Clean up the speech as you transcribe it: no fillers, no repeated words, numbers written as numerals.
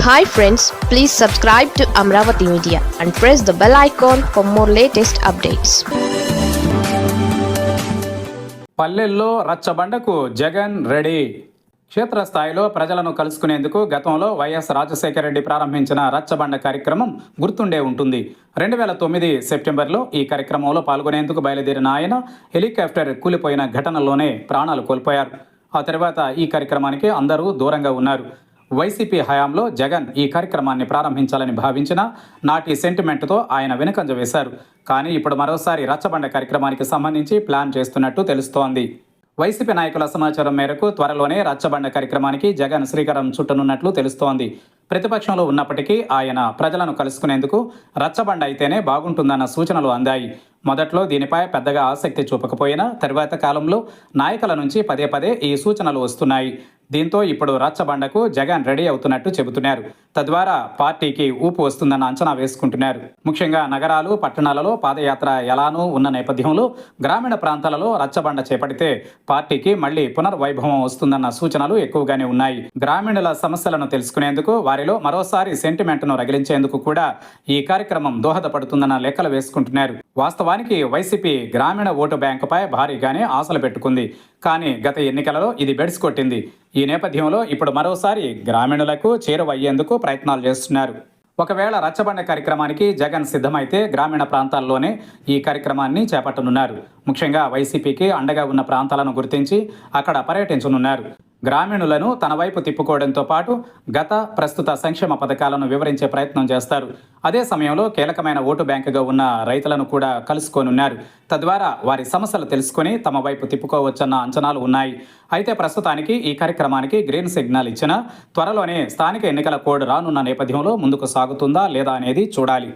Hi friends, please subscribe to Amravati Media and press the bell icon for more latest updates. పల్లెల్లో రచ్చబండకు Jagan ready. క్షేత్రస్థాయిలో ప్రజలను కలుసుకునేందుకు గతంలో YS Rajasekhara Reddy ప్రారంభించిన రచ్చబండ కార్యక్రమం గుర్తుండే ఉంటుంది. 2009 సెప్టెంబర్లో ఈ కార్యక్రమంలో పాల్గొనేందుకు బయలుదేరిన ఆయన హెలికాప్టర్ కూలిపోయిన ఘటనలోనే ప్రాణాలు కోల్పోయారు. ఆ తర్వాత ఈ కార్యక్రమానికి అందరూ దూరంగా ఉన్నారు. వైసీపీ హయాంలో జగన్ ఈ కార్యక్రమాన్ని ప్రారంభించాలని భావించిన నాటి సెంటిమెంట్తో ఆయన వెనుకంజ వేశారు. కానీ ఇప్పుడు మరోసారి రచ్చబండ కార్యక్రమానికి సంబంధించి ప్లాన్ చేస్తున్నట్టు తెలుస్తోంది. వైసీపీ నాయకుల సమాచారం మేరకు త్వరలోనే రచ్చబండ కార్యక్రమానికి జగన్ శ్రీకారం చుట్టనున్నట్లు తెలుస్తోంది. ప్రతిపక్షంలో ఉన్నప్పటికీ ఆయన ప్రజలను కలుసుకునేందుకు రచ్చబండ అయితేనే బాగుంటుందన్న సూచనలు అందాయి. మొదట్లో దీనిపై పెద్దగా ఆసక్తి చూపకపోయినా తరువాత కాలంలో నాయకుల నుంచి పదే పదే ఈ సూచనలు వస్తున్నాయి. దీంతో ఇప్పుడు రచ్చబండకు జగన్ రెడీ అవుతున్నట్టు చెబుతున్నారు. తద్వారా పార్టీకి ఊపు వస్తుందన్న అంచనా వేసుకుంటున్నారు. ముఖ్యంగా నగరాలు, పట్టణాలలో పాదయాత్ర ఎలానూ ఉన్న నేపథ్యంలో గ్రామీణ ప్రాంతాలలో రచ్చబండ చేపడితే పార్టీకి మళ్లీ పునర్వైభవం వస్తుందన్న సూచనలు ఎక్కువగానే ఉన్నాయి. గ్రామీణుల సమస్యలను తెలుసుకునేందుకు, వారిలో మరోసారి సెంటిమెంట్ను రగిలించేందుకు కూడా ఈ కార్యక్రమం దోహదపడుతుందన్న లెక్కలు వేసుకుంటున్నారు. వాస్తవానికి వైసీపీ గ్రామీణ ఓటు బ్యాంకుపై భారీగానే ఆశలు పెట్టుకుంది. కానీ గత ఎన్నికలలో ఇది బెడిసి కొట్టింది. ఈ నేపథ్యంలో ఇప్పుడు మరోసారి గ్రామీణులకు చేరువయ్యేందుకు ప్రయత్నాలు చేస్తున్నారు. ఒకవేళ రచ్చబండ కార్యక్రమానికి జగన్ సిద్ధమైతే గ్రామీణ ప్రాంతాల్లోనే ఈ కార్యక్రమాన్ని చేపట్టనున్నారు. ముఖ్యంగా వైసీపీకి అండగా ఉన్న ప్రాంతాలను గుర్తించి అక్కడ పర్యటించనున్నారు. గ్రామీణులను తన వైపు తిప్పుకోవడంతో పాటు గత, ప్రస్తుత సంక్షేమ పథకాలను వివరించే ప్రయత్నం చేస్తారు. అదే సమయంలో కీలకమైన ఓటు బ్యాంకుగా ఉన్న రైతులను కూడా కలుసుకోనున్నారు. తద్వారా వారి సమస్యలు తెలుసుకుని తమ వైపు తిప్పుకోవచ్చన్న అంచనాలు ఉన్నాయి. అయితే ప్రస్తుతానికి ఈ కార్యక్రమానికి గ్రీన్ సిగ్నల్ ఇచ్చినా త్వరలోనే స్థానిక ఎన్నికల కోడ్ రానున్న నేపథ్యంలో ముందుకు సాగుతుందా లేదా అనేది చూడాలి.